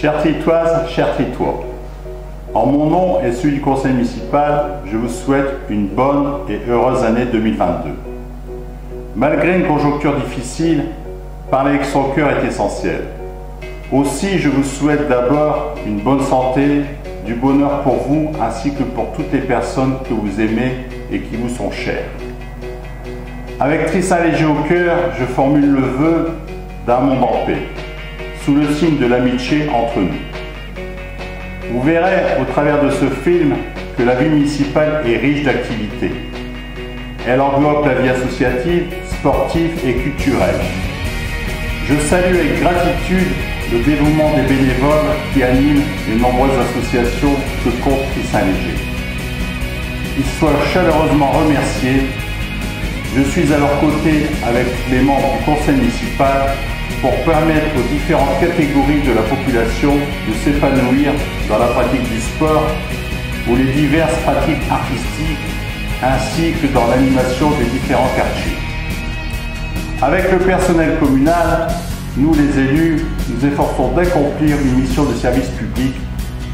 Chères Tritoises, chers Tritois, en mon nom et celui du conseil municipal, je vous souhaite une bonne et heureuse année 2022. Malgré une conjoncture difficile, parler avec son cœur est essentiel. Aussi, je vous souhaite d'abord une bonne santé, du bonheur pour vous ainsi que pour toutes les personnes que vous aimez et qui vous sont chères. Avec Tristan Léger au cœur, je formule le vœu d'un monde en paix, sous le signe de l'amitié entre nous. Vous verrez au travers de ce film que la vie municipale est riche d'activités. Elle englobe la vie associative, sportive et culturelle. Je salue avec gratitude le dévouement des bénévoles qui animent les nombreuses associations que compte Tristan Léger. Ils soient chaleureusement remerciés. Je suis à leur côté avec les membres du conseil municipal pour permettre aux différentes catégories de la population de s'épanouir dans la pratique du sport ou les diverses pratiques artistiques ainsi que dans l'animation des différents quartiers. Avec le personnel communal, nous les élus, nous efforçons d'accomplir une mission de service public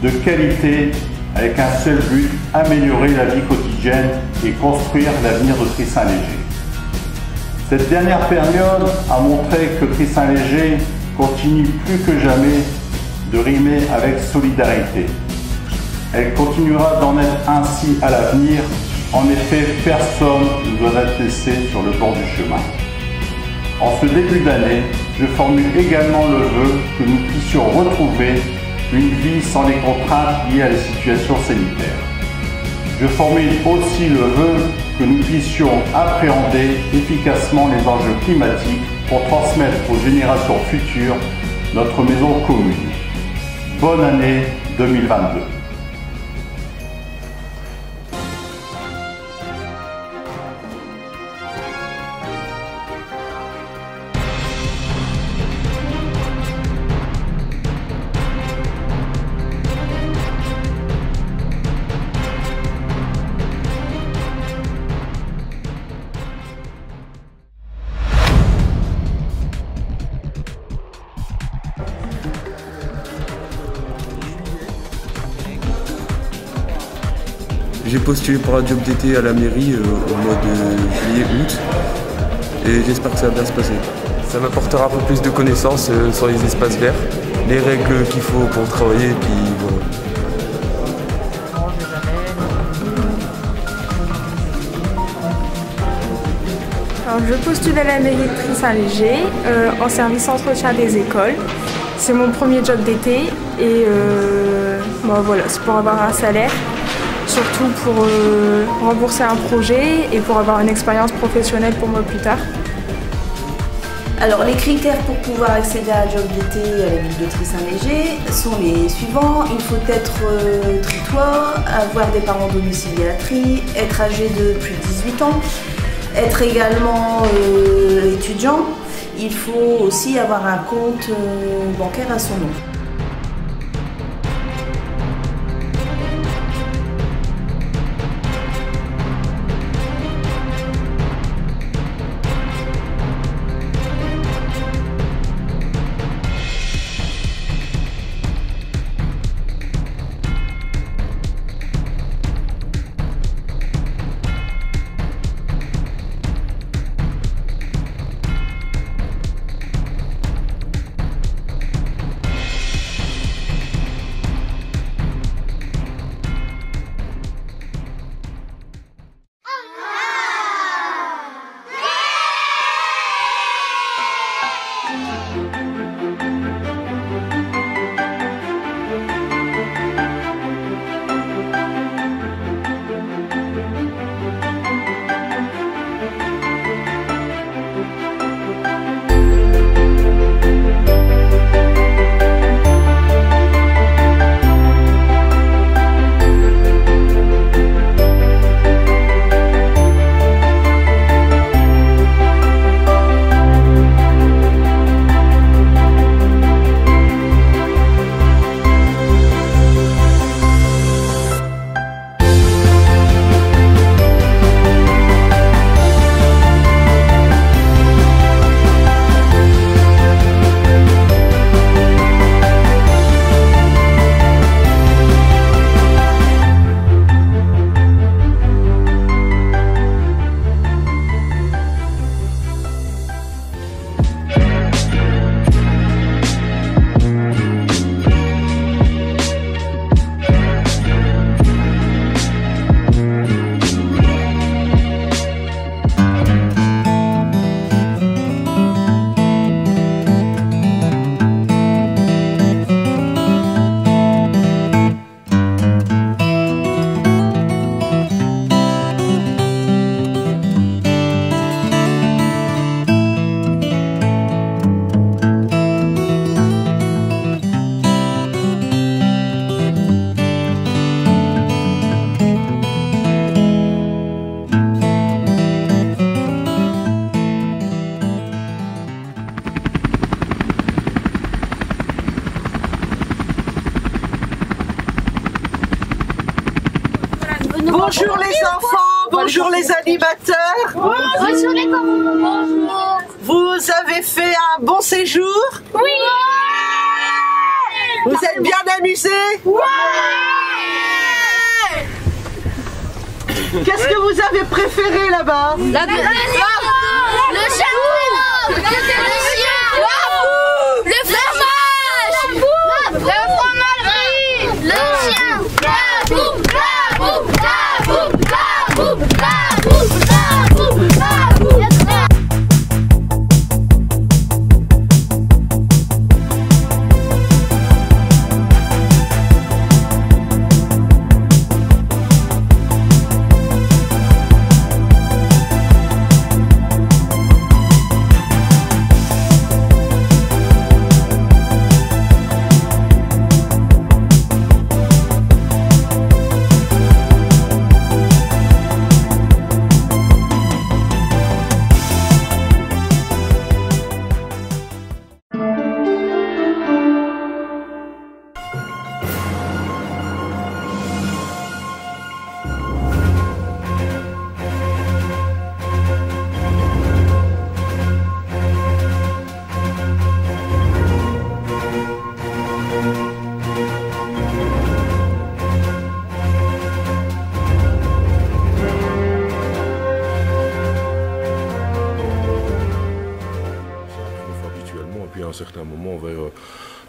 de qualité avec un seul but, améliorer la vie quotidienne et construire l'avenir de Tristan Léger. Cette dernière période a montré que Tristan Léger continue plus que jamais de rimer avec solidarité. Elle continuera d'en être ainsi à l'avenir. En effet, personne ne doit être laissé sur le bord du chemin. En ce début d'année, je formule également le vœu que nous puissions retrouver une vie sans les contraintes liées à la situation sanitaire. Je formule aussi le vœu que nous puissions appréhender efficacement les enjeux climatiques pour transmettre aux générations futures notre maison commune. Bonne année 2022. J'ai postulé pour un job d'été à la mairie au mois de juillet-août et j'espère que ça va bien se passer. Ça m'apportera un peu plus de connaissances sur les espaces verts, les règles qu'il faut pour travailler et puis voilà. Alors, je postule à la mairie de Tristan Léger en service entretien des écoles. C'est mon premier job d'été et voilà, c'est pour avoir un salaire. Surtout pour rembourser un projet et pour avoir une expérience professionnelle pour moi plus tard. Alors les critères pour pouvoir accéder à un job d'été à la ville de Tristan Léger sont les suivants. Il faut être tritois, avoir des parents domiciliés à Tri, être âgé de plus de 18 ans, être également étudiant. Il faut aussi avoir un compte bancaire à son nom. Bonjour les enfants, bonjour les animateurs. Bonjour les parents, bonjour. Vous avez fait un bon séjour? Oui. Vous êtes bien amusés? Ouais. Qu'est-ce que vous avez préféré là-bas? Le chat, le chien, le fromage, le fromagerie, le chien, la boum, la boum, la boum, la boum, la boum, la boum, la boum. À un certain moment, vers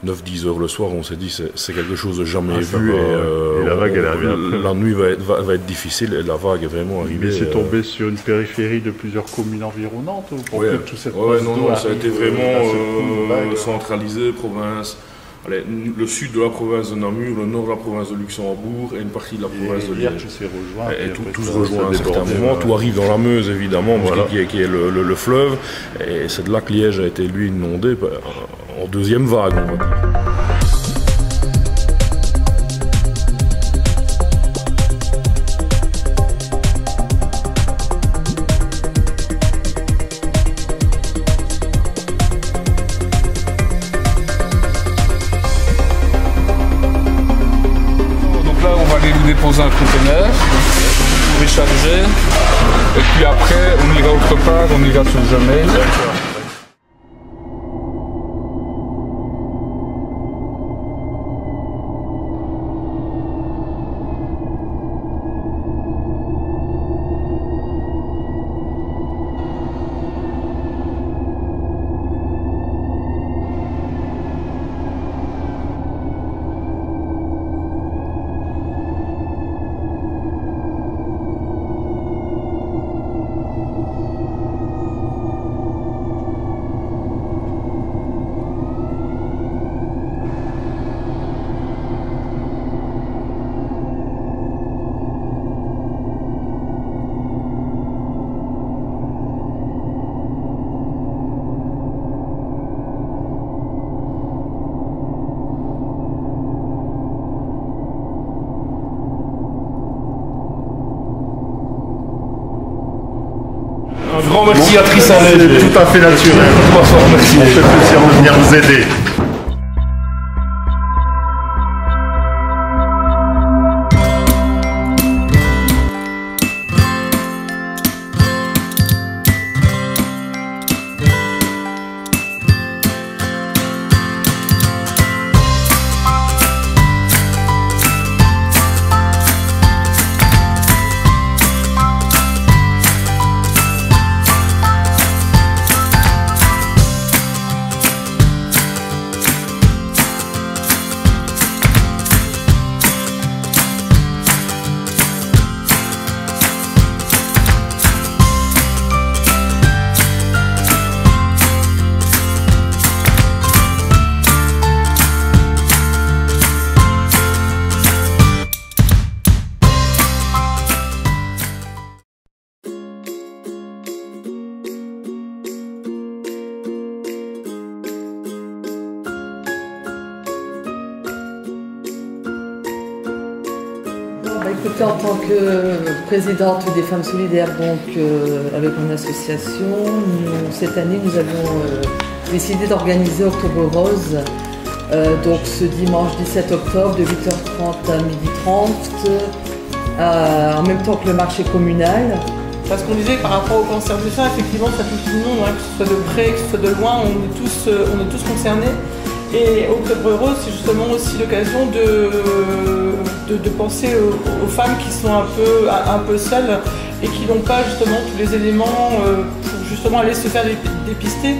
9-10 heures le soir, on s'est dit c'est quelque chose de jamais vu. Et la vague, elle est arrivée après. La nuit va être difficile et la vague est vraiment arrivée. Mais c'est tombé sur une périphérie de plusieurs communes environnantes pour que toute cette non, ça a été vraiment centralisé, province. Allez, le sud de la province de Namur, le nord de la province de Luxembourg et une partie de la province de Liège. Et tout se rejoint à un certain moment. Tout arrive dans la Meuse, évidemment, qui est le fleuve. Et c'est de là que Liège a été, lui, inondé en deuxième vague, on va dire. Déposer un conteneur, recharger, et puis après on ira autre part, on ira sur jamais. Un grand merci à Tristan. C'est tout à fait naturel. Merci. On fait plaisir de venir vous aider. Écoutez, en tant que présidente des Femmes Solidaires, donc avec mon association, cette année nous avons décidé d'organiser Octobre Rose, donc ce dimanche 17 octobre de 8h30 à 12h30 en même temps que le marché communal. Parce qu'on disait par rapport au cancer du sein, effectivement ça touche tout le monde, hein, que ce soit de près, que ce soit de loin, on est tous concernés. Et au Club Rose, c'est justement aussi l'occasion de penser aux femmes qui sont un peu seules et qui n'ont pas justement tous les éléments pour justement aller se faire dépister.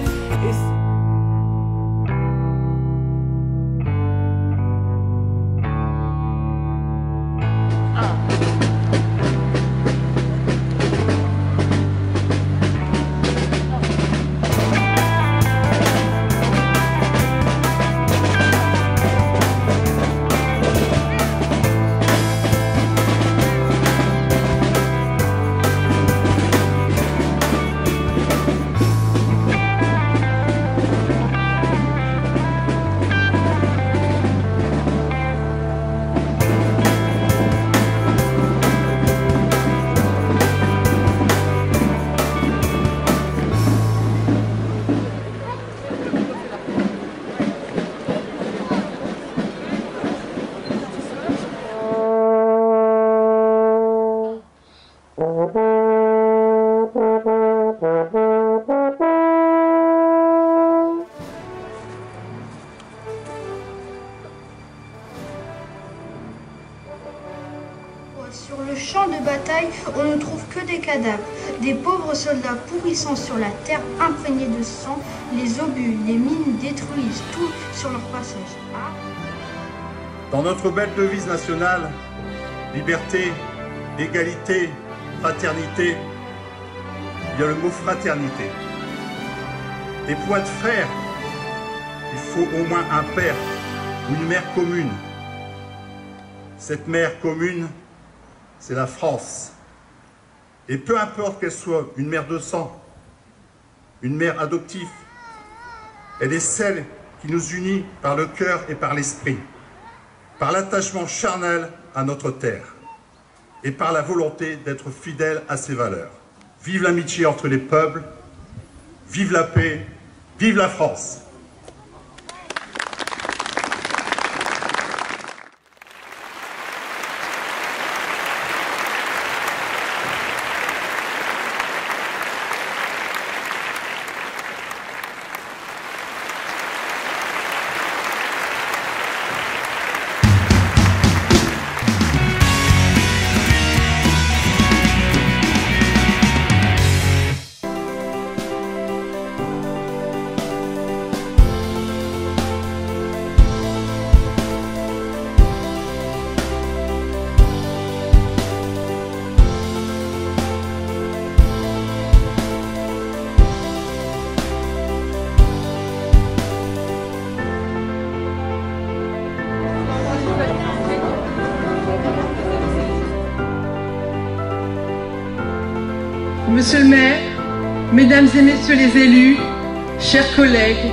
Sur le champ de bataille, on ne trouve que des cadavres, des pauvres soldats pourrissant sur la terre imprégnée de sang. Les obus, les mines détruisent tout sur leur passage. Dans notre belle devise nationale, liberté, égalité, fraternité, il y a le mot fraternité. Et pour être frère, il faut au moins un père ou une mère commune. Cette mère commune, c'est la France. Et peu importe qu'elle soit une mère de sang, une mère adoptive, elle est celle qui nous unit par le cœur et par l'esprit, par l'attachement charnel à notre terre et par la volonté d'être fidèle à ses valeurs. Vive l'amitié entre les peuples, vive la paix, vive la France! Monsieur le maire, mesdames et messieurs les élus, chers collègues,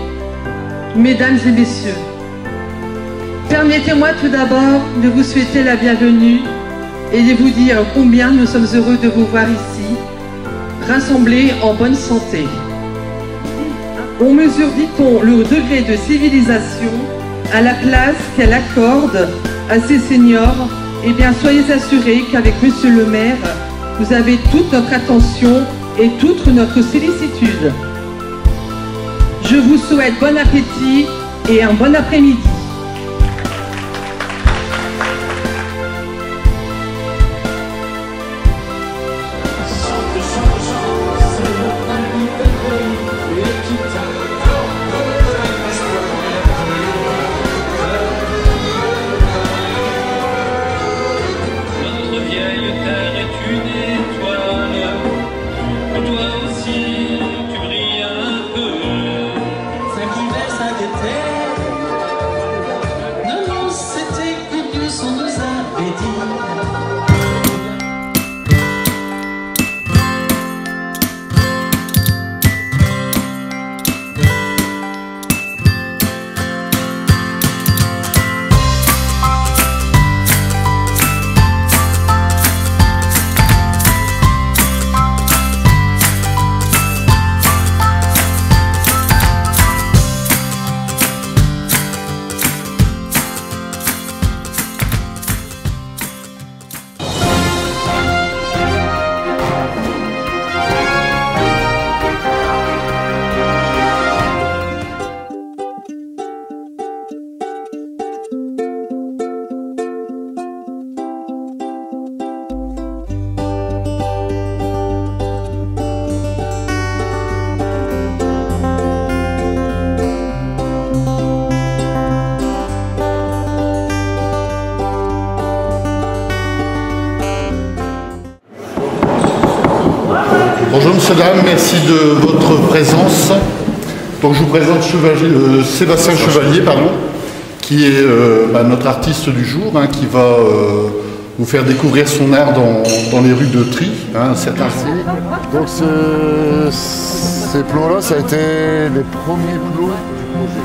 mesdames et messieurs, permettez-moi tout d'abord de vous souhaiter la bienvenue et de vous dire combien nous sommes heureux de vous voir ici, rassemblés en bonne santé. On mesure, dit-on, le degré de civilisation à la place qu'elle accorde à ses seniors. Eh bien, soyez assurés qu'avec monsieur le maire, vous avez toute notre attention et toute notre sollicitude. Je vous souhaite bon appétit et un bon après-midi. messieurs, dames, merci de votre présence. Donc je vous présente Sébastien Chevalier, qui est notre artiste du jour, qui va vous faire découvrir son art dans les rues de Try, cet art. Donc ces plots-là, ça a été les premiers plots du projet.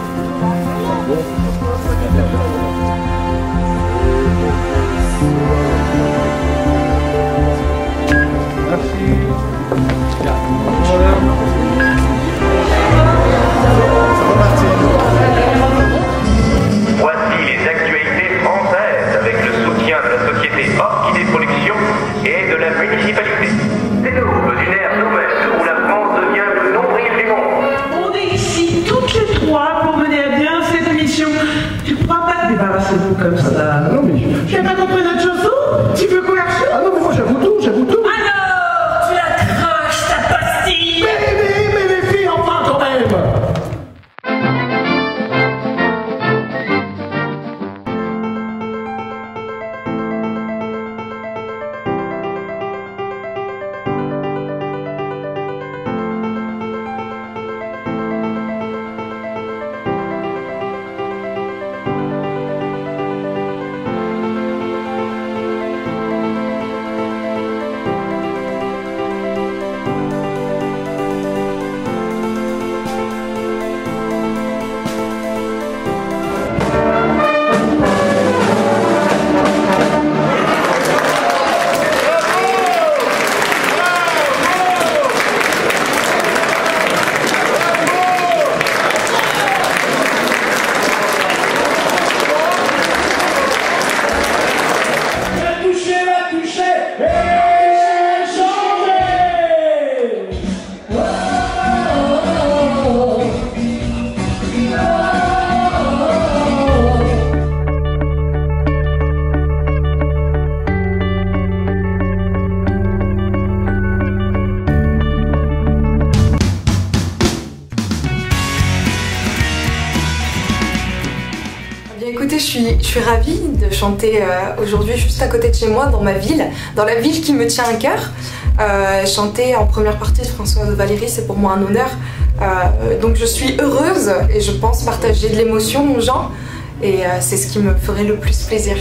Voici les actualités françaises avec le soutien de la société Orchidée Production et de la municipalité. C'est nous, une ère nouvelle où la France devient le nombril du monde. On est ici toutes les trois pour mener à bien cette mission. Tu crois pas te débarrasser de vous comme ça? Non mais je n'ai pas compris notre chanson. Tu veux qu'on la reçoive? Ah non mais moi j'avoue tout. Alors, tu la craches ta pastille. Mais les filles, enfin quand même. Écoutez, je suis ravie de chanter aujourd'hui juste à côté de chez moi, dans ma ville, dans la ville qui me tient à cœur. Chanter en première partie de Françoise Valéry, c'est pour moi un honneur. Donc je suis heureuse et je pense partager de l'émotion aux gens et c'est ce qui me ferait le plus plaisir.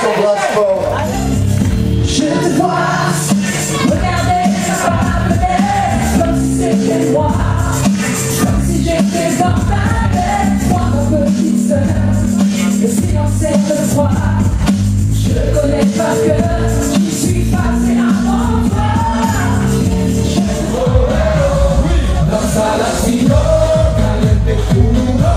sur Blackmore. Je te vois, regarder ça va comme si c'était moi, comme si j'étais dans ta tête, moi mon petit sœur, le silence et le froid, je connais pas que j'y suis passé avant toi. Je te vois, dans sa latino, caliente puro,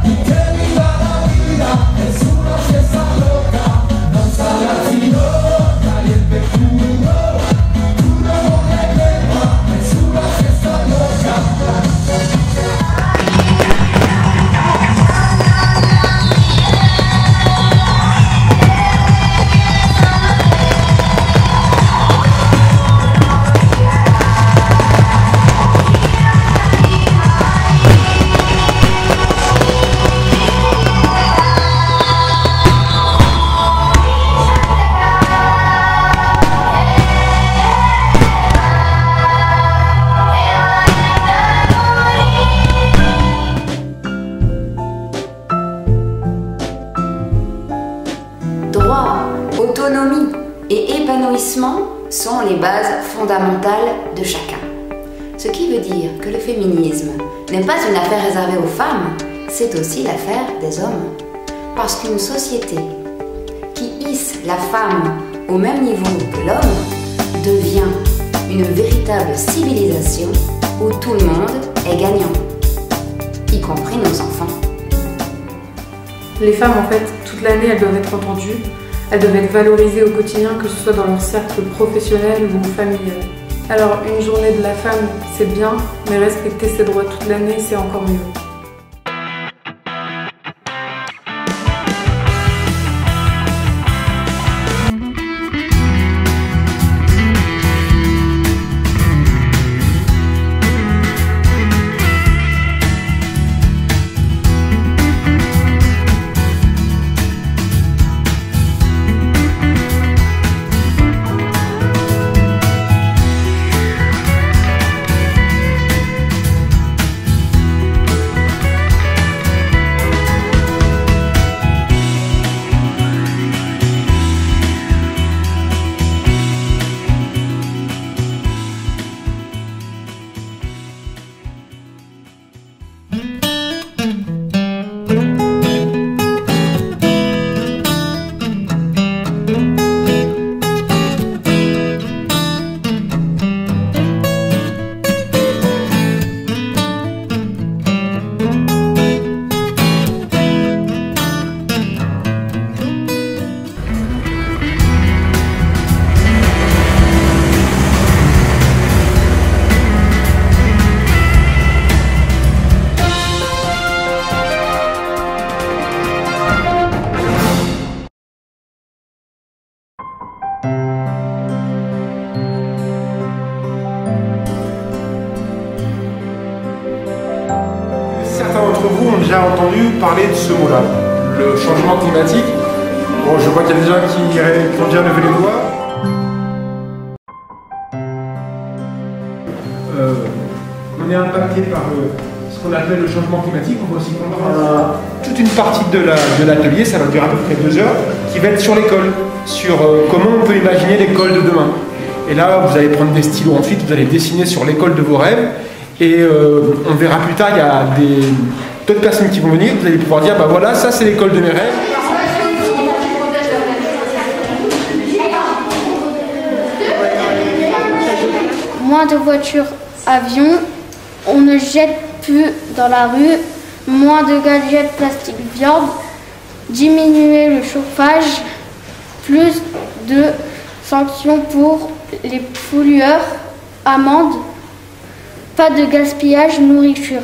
y que viva la vida, es una fiesta loca, dans sa latino. Autonomie et épanouissement sont les bases fondamentales de chacun. Ce qui veut dire que le féminisme n'est pas une affaire réservée aux femmes, c'est aussi l'affaire des hommes. Parce qu'une société qui hisse la femme au même niveau que l'homme devient une véritable civilisation où tout le monde est gagnant, y compris nos enfants. Les femmes, en fait, toute l'année, elles doivent être entendues. Elles doivent être valorisées au quotidien, que ce soit dans leur cercle professionnel ou familial. Alors, une journée de la femme, c'est bien, mais respecter ses droits toute l'année, c'est encore mieux. Vous ont déjà entendu parler de ce mot-là, le changement climatique. Bon, je vois qu'il y a des gens qui ont déjà levé les doigts. On est impacté par ce qu'on appelle le changement climatique. On va aussi prendre toute une partie de l'atelier, ça va durer à peu près 2 heures, qui va être sur l'école, sur comment on peut imaginer l'école de demain. Et là, vous allez prendre des stylos ensuite, vous allez dessiner sur l'école de vos rêves. Et on verra plus tard, il y a d'autres personnes qui vont venir, vous allez pouvoir dire, bah voilà, ça c'est l'école de mes rêves. Moins de voitures, avions, on ne jette plus dans la rue, moins de gadgets plastique viande, diminuer le chauffage, plus de sanctions pour les pollueurs, amendes, pas de gaspillage nourriture.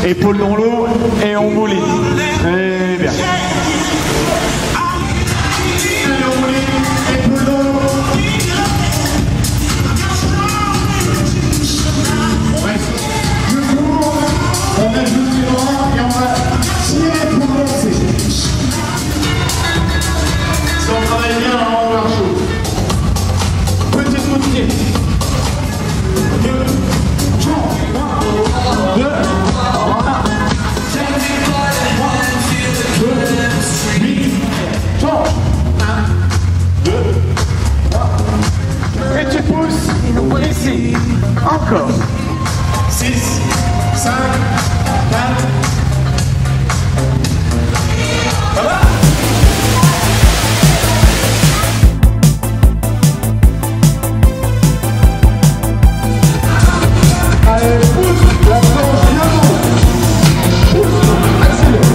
Épaules dans l'eau et on mouline. Très bien. On a joué droit et on va tirer pour lancer. Si on travaille bien, on va chaud. Petit coup de pied. 2, 2, et tu pousses ici. Encore. 6, 5, 4. Voilà. Allez, pousse la planche bien haut. Pousse, accélère.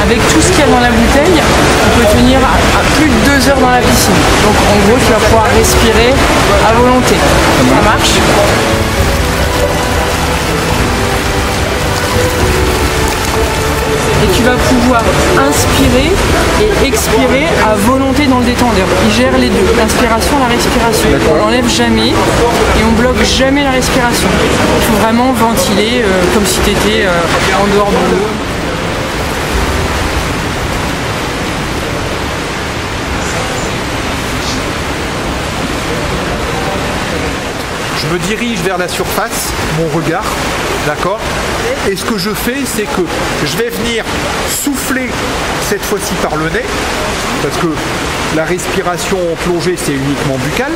Avec tout ce qu'il y a dans la bouteille, on peut tenir à plus de 2 heures dans la piscine. Donc en gros, tu vas pouvoir respirer à volonté. Ça marche ? Et tu vas pouvoir inspirer et expirer à volonté dans le détendeur. Il gère les deux, l'inspiration et la respiration. On n'enlève jamais et on bloque jamais la respiration. Il faut vraiment ventiler comme si tu étais en dehors de l'eau. Je me dirige vers la surface, mon regard, d'accord ? Et ce que je fais, c'est que je vais venir souffler cette fois-ci par le nez, parce que la respiration en plongée, c'est uniquement buccal.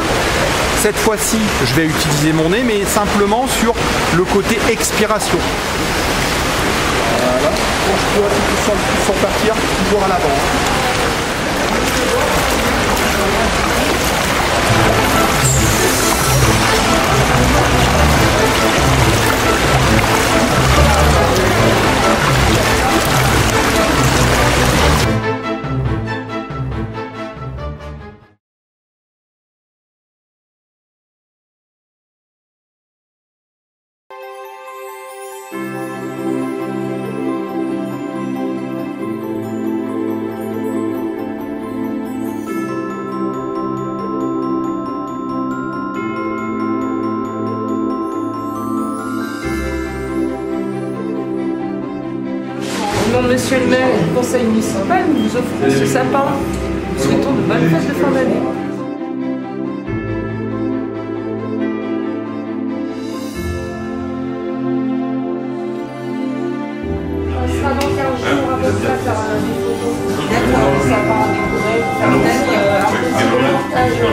Cette fois-ci, je vais utiliser mon nez, mais simplement sur le côté expiration. Voilà. Penche-toi, tu sens partir, toujours à l'avant. Monsieur le maire et le conseil municipal, nous vous offrons ce sapin. Nous souhaitons de bonnes fêtes de fin d'année. On sera dans 15 jours à peu près à faire des photos. D'accord. Le sapin décoré, faire un petit reportage sur le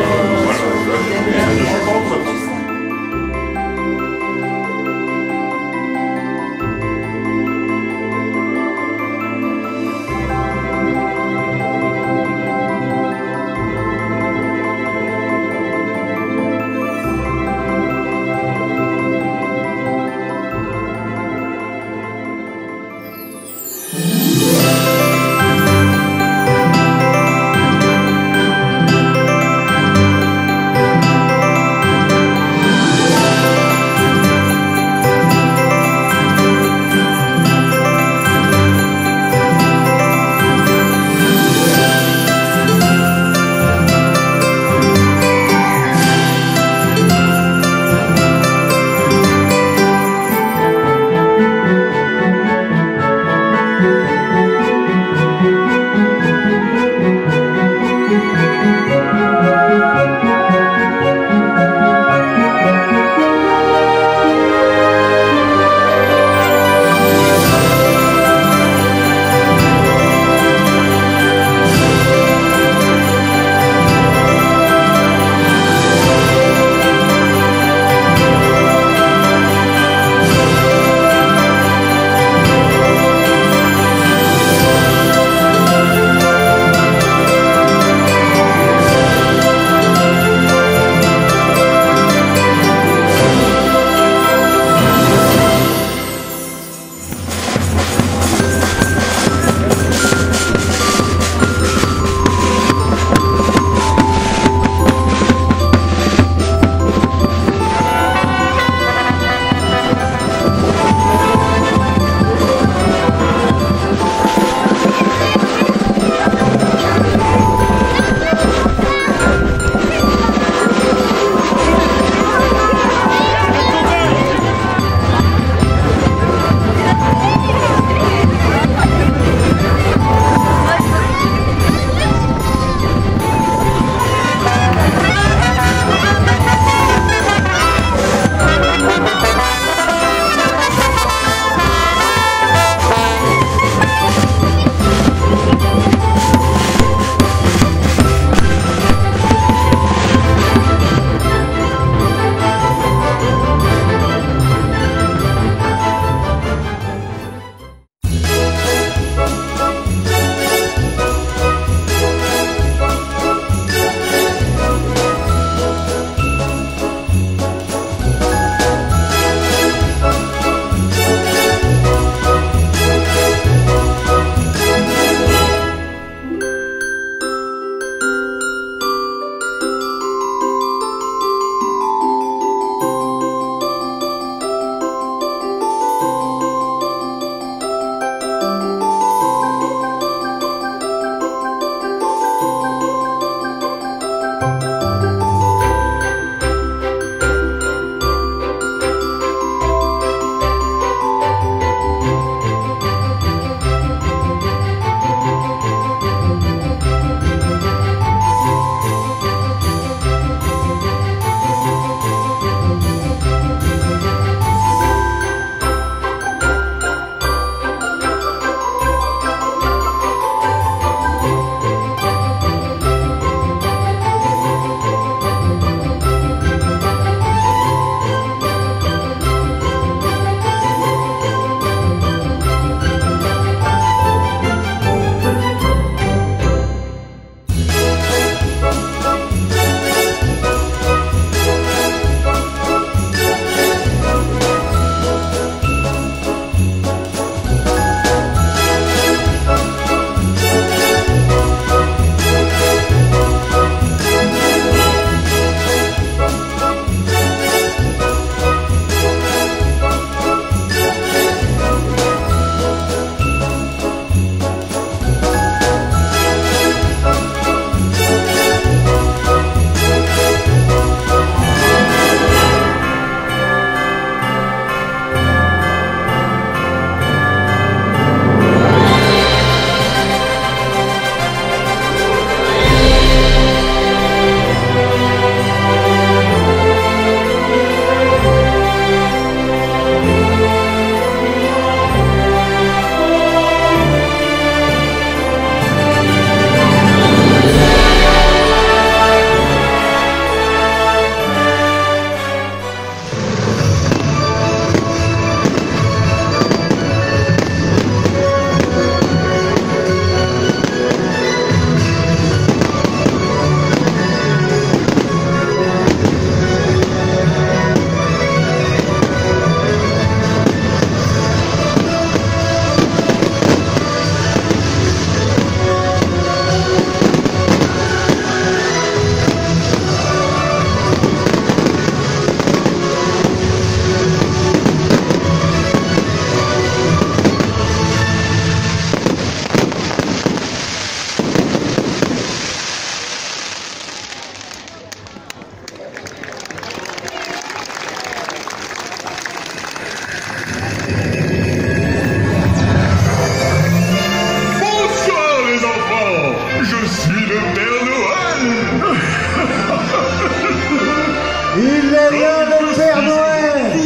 vient le Père Noël.